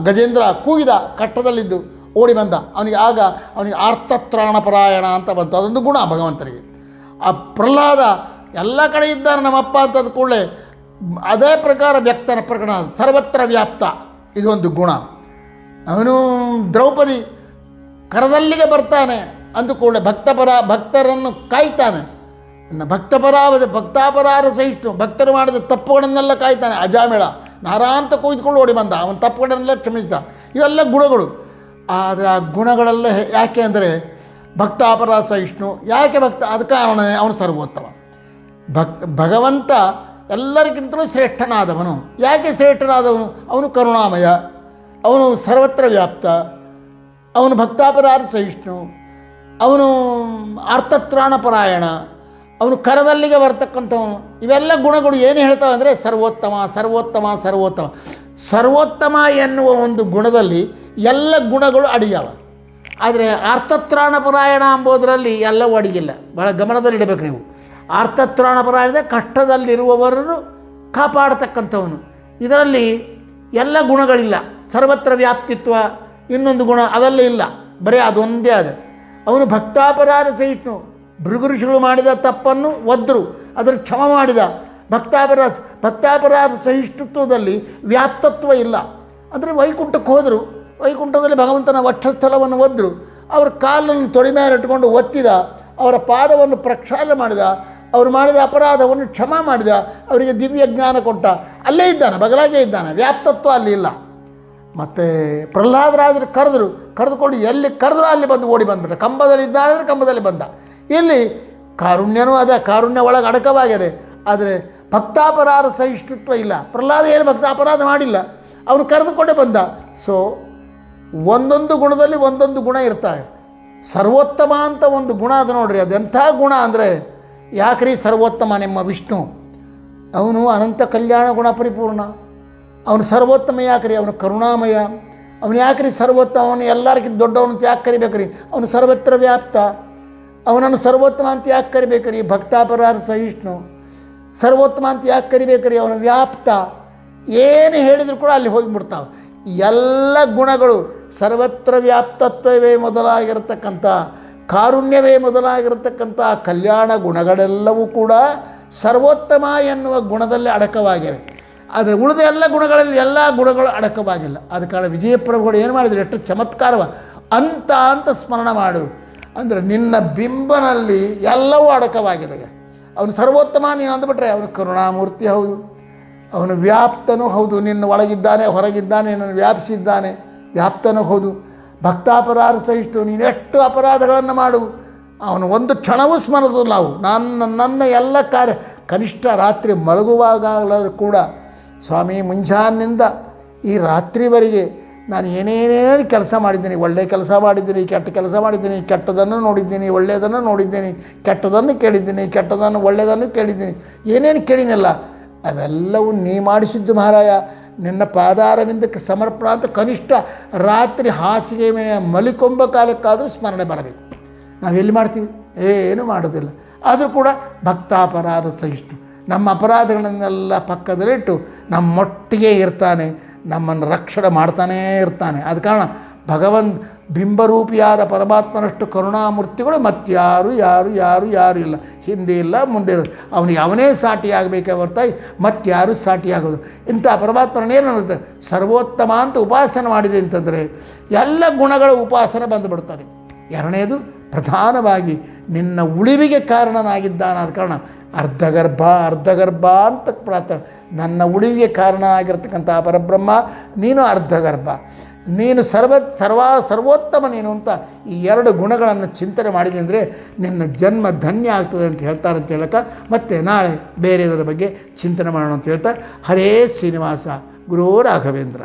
ಗಜೇಂದ್ರ ಕೂಗಿದ, ಕಟ್ಟದಲ್ಲಿದ್ದು ಓಡಿ ಬಂದ. ಅವನಿಗೆ ಆರ್ತತ್ರಾಣಪರಾಯಣ ಅಂತ ಬಂತು, ಅದೊಂದು ಗುಣ ಭಗವಂತನಿಗೆ. ಆ ಪ್ರಹ್ಲಾದ ಎಲ್ಲ ಕಡೆ ಇದ್ದಾನೆ ನಮ್ಮಪ್ಪ ಅಂತಂದ ಕೂಡಲೇ ಅದೇ ಪ್ರಕಾರ ವ್ಯಕ್ತನ ಪ್ರಕರಣ ಸರ್ವತ್ರ ವ್ಯಾಪ್ತ, ಇದೊಂದು ಗುಣ. ಅವನು ದ್ರೌಪದಿ ಕರದಲ್ಲಿಗೆ ಬರ್ತಾನೆ ಅಂದ ಕೂಡಲೇ ಭಕ್ತರನ್ನು ಕಾಯ್ತಾನೆ. ಇನ್ನು ಭಕ್ತಾಪರಾಧ ಸಹಿಷ್ಣು, ಭಕ್ತರು ಮಾಡಿದ ತಪ್ಪುಗಳನ್ನೆಲ್ಲ ಕಾಯ್ತಾನೆ. ಅಜಾಮೇಳ ನಾರಾಂತ ಕೂಯ್ದುಕೊಂಡು ಓಡಿ ಬಂದ, ಅವನ ತಪ್ಪುಗಳನ್ನೆಲ್ಲ ಕ್ಷಮಿಸಿದ. ಇವೆಲ್ಲ ಗುಣಗಳು. ಆದರೆ ಆ ಗುಣಗಳೆಲ್ಲ ಯಾಕೆ ಅಂದರೆ ಭಕ್ತಾಪರಾಧ ಸಹಿಷ್ಣು. ಯಾಕೆ ಅದು ಕಾರಣವೇ ಅವನು ಸರ್ವೋತ್ತಮ. ಭಗವಂತ ಎಲ್ಲರಿಗಿಂತಲೂ ಶ್ರೇಷ್ಠನಾದವನು. ಯಾಕೆ ಶ್ರೇಷ್ಠನಾದವನು? ಅವನು ಕರುಣಾಮಯ, ಅವನು ಸರ್ವತ್ರ ವ್ಯಾಪ್ತ, ಅವನು ಭಕ್ತಾಪರಾಧ ಸಹಿಷ್ಣು, ಅವನು ಆರ್ತತ್ರಾಣಪರಾಯಣ, ಅವನು ಕರದಲ್ಲಿಗೆ ಬರ್ತಕ್ಕಂಥವನು. ಇವೆಲ್ಲ ಗುಣಗಳು ಏನು ಹೇಳ್ತಾವೆ ಅಂದರೆ ಸರ್ವೋತ್ತಮ ಸರ್ವೋತ್ತಮ ಸರ್ವೋತ್ತಮ. ಸರ್ವೋತ್ತಮ ಎನ್ನುವ ಒಂದು ಗುಣದಲ್ಲಿ ಎಲ್ಲ ಗುಣಗಳು ಅಡಿಯಾವ. ಆದರೆ ಆರ್ತತ್ರಾಣಪರಾಯಣ ಎಂಬುದರಲ್ಲಿ ಎಲ್ಲವೂ ಅಡಿಗಿಲ್ಲ. ಭಾಳ ಗಮನದಲ್ಲಿಡಬೇಕು ನೀವು. ಆರ್ತತ್ರಾಣಪರಾಯಣ ಕಷ್ಟದಲ್ಲಿರುವವರನ್ನು ಕಾಪಾಡತಕ್ಕಂಥವನು. ಇದರಲ್ಲಿ ಎಲ್ಲ ಗುಣಗಳಿಲ್ಲ. ಸರ್ವತ್ರ ವ್ಯಾಪ್ತಿತ್ವ, ಇನ್ನೊಂದು ಗುಣ ಅವೆಲ್ಲ ಇಲ್ಲ, ಬರೀ ಅದೊಂದೇ ಅದು. ಅವನು ಭಕ್ತಾಪರಾಧ ಸಹಿಷ್ಣು. ಭೃಗು ಋಷಿಗಳು ಮಾಡಿದ ತಪ್ಪನ್ನು ಒದ್ರು, ಅದನ್ನು ಕ್ಷಮ ಮಾಡಿದ. ಭಕ್ತಾಪರಾಧ ಸಹಿಷ್ಣುತ್ವದಲ್ಲಿ ವ್ಯಾಪ್ತತ್ವ ಇಲ್ಲ. ಅಂದರೆ ವೈಕುಂಠಕ್ಕೆ ಹೋದರು, ವೈಕುಂಠದಲ್ಲಿ ಭಗವಂತನ ವಕ್ಷಸ್ಥಳವನ್ನು ಒದ್ರು, ಅವರ ಕಾಲನ್ನು ತೊಡೆ ಮೇಲೆ ಇಟ್ಟುಕೊಂಡು ಒತ್ತಿದ, ಅವರ ಪಾದವನ್ನು ಪ್ರಕ್ಷಾಳನೆ ಮಾಡಿದ, ಅವರು ಮಾಡಿದ ಅಪರಾಧವನ್ನು ಕ್ಷಮ ಮಾಡಿದ, ಅವರಿಗೆ ದಿವ್ಯ ಜ್ಞಾನ ಕೊಟ್ಟ. ಅಲ್ಲೇ ಇದ್ದಾನೆ, ಬಗಲಾಗೆ ಇದ್ದಾನೆ, ವ್ಯಾಪ್ತತ್ವ ಅಲ್ಲಿ ಇಲ್ಲ. ಮತ್ತು ಪ್ರಹ್ಲಾದರಾಜರು ಕರೆದುಕೊಂಡು ಎಲ್ಲಿ ಕರೆದ್ರು ಅಲ್ಲಿ ಬಂದು ಓಡಿ ಬಂದುಬಿಟ್ಟ. ಕಂಬದಲ್ಲಿ ಇದ್ದಾನೆ ಅಂದರೆ ಕಂಬದಲ್ಲಿ ಬಂದ. ಇಲ್ಲಿ ಕಾರುಣ್ಯನೂ ಅದೇ, ಕಾರುಣ್ಯ ಒಳಗೆ ಅಡಕವಾಗಿದೆ. ಆದರೆ ಭಕ್ತಾಪರಾಧ ಸಹಿಷ್ಣುತ್ವ ಇಲ್ಲ. ಪ್ರಹ್ಲಾದ ಏನು ಭಕ್ತಾಪರಾಧ ಮಾಡಿಲ್ಲ, ಅವನು ಕರೆದುಕೊಂಡೇ ಬಂದ. ಸೊ ಒಂದೊಂದು ಗುಣದಲ್ಲಿ ಒಂದೊಂದು ಗುಣ ಇರ್ತಾರೆ. ಸರ್ವೋತ್ತಮ ಅಂತ ಒಂದು ಗುಣ ಅದು ನೋಡ್ರಿ, ಅದೆಂಥ ಗುಣ ಅಂದರೆ ಯಾಕ್ರಿ ಸರ್ವೋತ್ತಮ ನಿಮ್ಮ ವಿಷ್ಣು? ಅವನು ಅನಂತ ಕಲ್ಯಾಣ ಗುಣ ಪರಿಪೂರ್ಣ. ಅವನು ಸರ್ವೋತ್ತಮ ಯಾಕ್ರಿ? ಅವನು ಕರುಣಾಮಯ, ಅವನು ಯಾಕ್ರಿ ಸರ್ವೋತ್ತಮ, ಅವನು ಎಲ್ಲರಿಗಿಂತ ದೊಡ್ಡವನು ಅಂತ ಯಾಕೆ ಕರಿಬೇಕ್ರಿ? ಅವನು ಸರ್ವತ್ರ ವ್ಯಾಪ್ತ, ಅವನನ್ನು ಸರ್ವೋತ್ತಮ ಅಂತ ಯಾಕೆ ಕರಿಬೇಕ್ರಿ? ಭಕ್ತಾಪರಾಧ ಸಹಿಷ್ಣು, ಸರ್ವೋತ್ತಮ ಅಂತ ಯಾಕೆ ಕರಿಬೇಕ್ರಿ? ಅವನು ವ್ಯಾಪ್ತ. ಏನು ಹೇಳಿದರೂ ಕೂಡ ಅಲ್ಲಿ ಹೋಗಿಬಿಡ್ತಾವೆ. ಎಲ್ಲ ಗುಣಗಳು ಸರ್ವತ್ರ ವ್ಯಾಪ್ತತ್ವವೇ ಮೊದಲಾಗಿರತಕ್ಕಂಥ, ಕಾರುಣ್ಯವೇ ಮೊದಲಾಗಿರತಕ್ಕಂಥ ಕಲ್ಯಾಣ ಗುಣಗಳೆಲ್ಲವೂ ಕೂಡ ಸರ್ವೋತ್ತಮ ಎನ್ನುವ ಗುಣದಲ್ಲಿ ಅಡಕವಾಗಿವೆ. ಆದರೆ ಉಳಿದ ಎಲ್ಲ ಗುಣಗಳಲ್ಲಿ ಎಲ್ಲ ಗುಣಗಳು ಅಡಕವಾಗಿಲ್ಲ. ಆದ ಕಾರಣ ವಿಜಯಪ್ರಭುಗಳು ಏನು ಮಾಡಿದ್ರು, ಎಷ್ಟು ಚಮತ್ಕಾರವ ಅಂತ ಸ್ಮರಣ ಮಾಡು ಅಂದರೆ ನಿನ್ನ ಬಿಂಬನಲ್ಲಿ ಎಲ್ಲವೂ ಅಡಕವಾಗಿದೆ. ಅವನು ಸರ್ವೋತ್ತಮ ನೀನು ಅಂದ್ಬಿಟ್ರೆ ಅವನು ಕರುಣಾಮೂರ್ತಿ ಹೌದು, ಅವನು ವ್ಯಾಪ್ತನೂ ಹೌದು, ನಿನ್ನ ಒಳಗಿದ್ದಾನೆ ಹೊರಗಿದ್ದಾನೆ, ನಿನ್ನನ್ನು ವ್ಯಾಪಿಸಿದ್ದಾನೆ, ವ್ಯಾಪ್ತನೂ ಹೌದು. ಭಕ್ತಾಪರಾಧ ಸಹಿಷ್ಣು, ನೀನೆಷ್ಟು ಅಪರಾಧಗಳನ್ನು ಮಾಡು, ಅವನು ಒಂದು ಕ್ಷಣವೂ ಸ್ಮರಿಸಲ್ಲ. ನಾವು ನನ್ನ ಎಲ್ಲ ಕಾರ್ಯ, ಕನಿಷ್ಠ ರಾತ್ರಿ ಮಲಗುವಾಗಲಾದರೂ ಕೂಡ ಸ್ವಾಮಿ ಮುಂಜಾನಿಂದ ಈ ರಾತ್ರಿವರೆಗೆ ನಾನು ಏನೇನೇನು ಕೆಲಸ ಮಾಡಿದ್ದೀನಿ, ಒಳ್ಳೆಯ ಕೆಲಸ ಮಾಡಿದ್ದೀನಿ, ಕೆಟ್ಟ ಕೆಲಸ ಮಾಡಿದ್ದೀನಿ, ಕೆಟ್ಟದನ್ನು ನೋಡಿದ್ದೀನಿ, ಒಳ್ಳೆಯದನ್ನು ನೋಡಿದ್ದೀನಿ, ಕೆಟ್ಟದನ್ನು ಕೇಳಿದ್ದೀನಿ, ಕೆಟ್ಟದನ್ನು ಒಳ್ಳೆಯದನ್ನು ಕೇಳಿದ್ದೀನಿ, ಏನೇನು ಕೇಳಿನಲ್ಲ ಅವೆಲ್ಲವೂ ನೀ ಮಾಡಿಸಿದ್ದು ಮಹಾರಾಯ, ನಿನ್ನ ಪಾದಾರವಿಂದಕ್ಕೆ ಸಮರ್ಪಣ ಅಂತ ಕನಿಷ್ಠ ರಾತ್ರಿ ಹಾಸಿಗೆ ಮೇಲೆ ಮಲಿಕೊಂಬ ಕಾಲಕ್ಕಾದರೂ ಸ್ಮರಣೆ ಬರಬೇಕು. ನಾವೆಲ್ಲಿ ಮಾಡ್ತೀವಿ? ಏನು ಮಾಡೋದಿಲ್ಲ. ಆದರೂ ಕೂಡ ಭಕ್ತಾಪರಾಧ ಸಹಿಷ್ಣು, ನಮ್ಮ ಅಪರಾಧಗಳನ್ನೆಲ್ಲ ಪಕ್ಕದಲ್ಲಿಟ್ಟು ನಮ್ಮೊಟ್ಟಿಗೆ ಇರ್ತಾನೆ, ನಮ್ಮನ್ನು ರಕ್ಷಣೆ ಮಾಡ್ತಾನೇ ಇರ್ತಾನೆ. ಆದ ಕಾರಣ ಭಗವಂತ ಬಿಂಬರೂಪಿಯಾದ ಪರಮಾತ್ಮನಷ್ಟು ಕರುಣಾಮೂರ್ತಿಗಳು ಮತ್ತಾರು ಯಾರು ಇಲ್ಲ, ಹಿಂದೆ ಇಲ್ಲ ಮುಂದೆ ಇಲ್ಲ. ಅವನಿಗೆ ಅವನೇ ಸಾಟಿಯಾಗಬೇಕೇ ಹೊರತಾಗಿ ಮತ್ತಾರು ಸಾಟಿಯಾಗೋದು. ಇಂಥ ಪರಮಾತ್ಮನೇನಿರುತ್ತೆ ಸರ್ವೋತ್ತಮ ಅಂತ ಉಪಾಸನೆ ಮಾಡಿದೆ ಅಂತಂದರೆ ಎಲ್ಲ ಗುಣಗಳ ಉಪಾಸನೆ ಬಂದುಬಿಡ್ತಾರೆ. ಎರಡನೇದು ಪ್ರಧಾನವಾಗಿ ನಿನ್ನ ಉಳಿವಿಗೆ ಕಾರಣನಾಗಿದ್ದಾನಾದ ಕಾರಣ ಅರ್ಧಗರ್ಭ ಅಂತ ಪ್ರಾರ್ಥನೆ. ನನ್ನ ಉಳಿವಿಗೆ ಕಾರಣ ಆಗಿರ್ತಕ್ಕಂಥ ಪರಬ್ರಹ್ಮ ನೀನು ಅರ್ಧಗರ್ಭ, ನೀನು ಸರ್ವೋತ್ತಮ ನೀನು ಅಂತ ಈ ಎರಡು ಗುಣಗಳನ್ನು ಚಿಂತನೆ ಮಾಡಿದೆ ಅಂದರೆ ನಿನ್ನ ಜನ್ಮ ಧನ್ಯ ಆಗ್ತದೆ ಅಂತ ಹೇಳ್ತಾರೆ ಅಂತ ಹೇಳಕ್ಕೆ ಮತ್ತೆ ನಾಳೆ ಬೇರೆದರ ಬಗ್ಗೆ ಚಿಂತನೆ ಮಾಡೋಣ ಅಂತ ಹೇಳ್ತಾ ಹರೇ ಶ್ರೀನಿವಾಸ ಗುರೋ ರಾಘವೇಂದ್ರ.